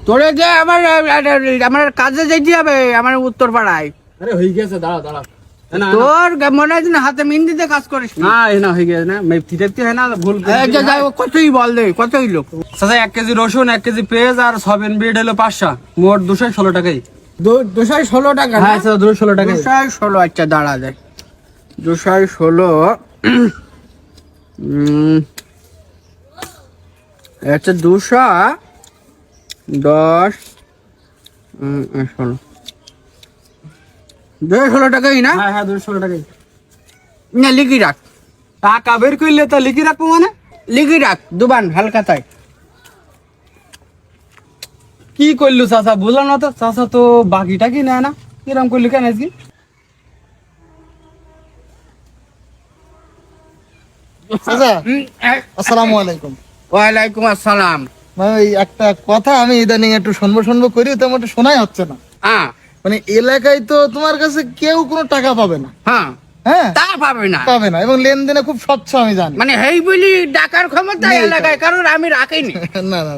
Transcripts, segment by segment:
তোরে যে আমার কাজে যেতে হবে আমার উত্তর পাড়ায়। আরে হয়ে গেছে, দাঁড়া দাঁড়া। তোর মনে হয় না হাতে মেহেন্দিতে কাজ করিস না না হয়ে গেছে না, ফিটাতে হয় না, ভুল কতই বল দে, কতই লোক। চাচা 1 কেজি রসুন, 1 কেজি পেঁয়াজ আর সয়াবিন বিট হলো 500, মোট 216 টাকাই। 216 টাকা? হ্যাঁ চাচা 216 টাকাই। 216, আচ্ছা দাঁড়া যায় 216। আচ্ছা 210 16, 216 টাকাই না? হ্যাঁ হ্যাঁ 216 টাকাই। না লিখি রাখ, টাকা বের করলে তা লিখে রাখবো মানে? লিখি রাখ দুবান হালকাতায়। কি করলো চাচা বুঝলাম না তো। চাচা তো বাকিটা কি নেয় না, কিরম করলি কেন আজকে? চাচা আসসালামু আলাইকুম। ওয়ালাইকুম আসসালাম। মানে ওই একটা কথা আমি ইদানিং একটু শুনবো করি, তেমন একটু শোনাই হচ্ছে না। হ্যাঁ মানে এলাকায় তো তোমার কাছে কেউ কোনো টাকা পাবে না। হ্যাঁ, হ্যাঁ তা পাবে না। পাবে না, এবং লেনদেনে খুব স্বচ্ছ আমি জানি। মানে হেই বলি ডাকার ক্ষমতা নেই এলাকায় কারণ আমি রাখিনি। না না,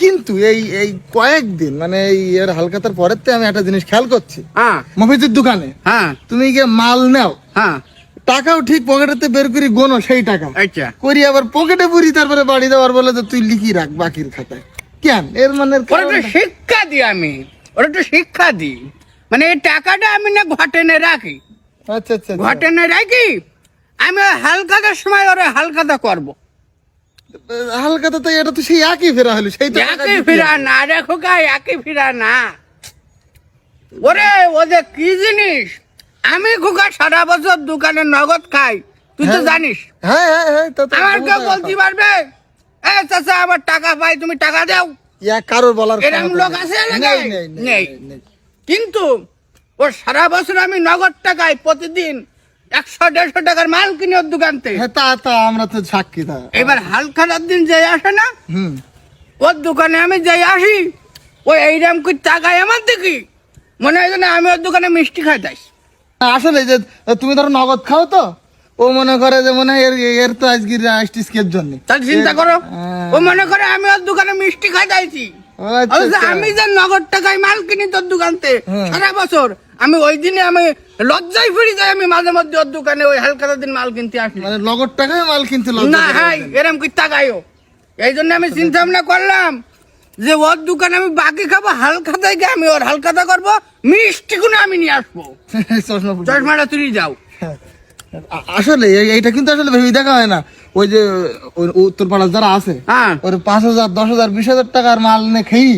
কিন্তু এই এই কয়েকদিন মানে এই এর হালকাতার পরের থেকে আমি একটা জিনিস খেয়াল করছি। হ্যাঁ মফিজের দোকানে হ্যাঁ তুমি গিয়ে মাল নাও, হ্যাঁ, টাকাও ঠিক পকেটেতে বের করি গোনো সেই টাকা আচ্ছা করি, আবার পকেটে পুরি, তারপরে বাড়ি দেওয়ার বলে যে তুই লিখি রাখ বাকির খাতায়। কেন এর মানে ওরা একটু শিক্ষা দিই, আমি ওরা একটু শিক্ষা দিই। মানে এই টাকাটা আমি না ঘটেনে রাখি, আচ্ছা আচ্ছা আচ্ছা। ঘটেনে রাখি। আমি ওই হালকাতার সময় ওরা হালকাতা করবো। হালকাতা তো এটা তো সেই একই ফেরা হলো, সেই তো একই ফিরা না দেখো গাই, একই ফিরা না। ওরে ওদের কি জিনিস, আমি খোকা সারা বছর দোকানে নগদ খাই, তুই তো জানিস। হ্যাঁ হ্যাঁ হ্যাঁ, তা তো আমার কেউ বোঝা বলতে কথা। পারবে এ চাচা আমার টাকা পাই তুমি টাকা দাও? ইয়া কারোর বলার এরকম ক্ষমতা লোক নেই। আছে এলাকায়? নেই, নেই, নেই। নেই, নেই। কিন্তু ও সারা বছর আমি নগদ টাকায় প্রতিদিন 100-150 টাকার মাল কিনি ওর দোকান থেকে। হ্যাঁ তা তা আমরা তো সাক্ষী তা। এবার হালখাতার দিন যাই আসে না, হুম। ওর দোকানে আমি যাই আসি, ওই এইরকম করে টাকায় আমার দেখি মনে হয় না আমি ওর দোকানে মিষ্টি খাইতাস। আসলে যে তুমি ধরো নগদ খাও তো, ও মনে করে যে মনে হয় এর তো আজকে আইসটিসকের জন্য। তাহলে চিন্তা করো, হ্যাঁ। ও মনে করে আমি ওর দোকানে মিষ্টি খাইতাইছি। আচ্ছা, অথচ আচ্ছা। আমি যে নগদ টাকায় মাল কিনি তোর দোকানতে হ্যাঁ। সারা বছর, আমি ওই দিনে আমি লজ্জায় ফিরে যাই, আমি মাঝে মধ্যে ওর দোকানে ওই হালকাতার দিন মাল কিনতে আসি। মানে নগদ টাকায় মাল কিনতে না হাই এরম কি টাকায়ও। এই জন্য আমি চিন্তা ভাবনা করলাম যে ওর দোকানে আমি বাকি খাবো, হালখাতায় গিয়ে আমি ওর হালখাতা করবো, মিষ্টি কোনো আমি নিয়ে আসবো। চশমাটা তুলি যাও। আসলে এইটা কিন্তু আসলে ভেবে দেখা হয় না। ওই যে উত্তরপাড়া যারা আছে, হ্যাঁ ওর 5,000 10,000 20,000 টাকার মাল নে খেই,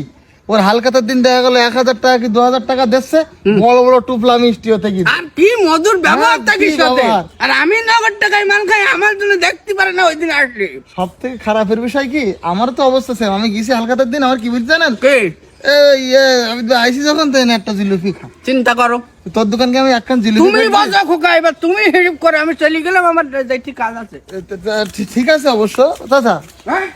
ওর হালকাতার দিন দেখা গেল 1,000 টাকা কি 2,000 টাকা দিচ্ছে, বড় বড় টুপলা মিষ্টি হতে কি। আর কি মধুর ব্যবহার হ্যাঁ, থাকিস কি সাথে। ব্যবহার। আর আমি নগদ টাকায় মাল খাই, আমার জন্য দেখতে পারে না ওই দিন আসলে। সব থেকে খারাপের বিষয় কি, আমার তো অবস্থা সেম। আমি গেছি হালকাতার দিন, আমার কি বলতে জানেন, কে আমি তো আইসি যখন তো এনে একটা জিলিপি খা। চিন্তা করো, তোর দোকানকে আমি একখান জিলিপি তুমি খাইছি। বাজা খোকা, এবার তুমি হিসাব করো, আমি চলে গেলাম, আমার যাইতে কাজ আছে। ঠিক আছে অবশ্য চাচা। হ্যাঁ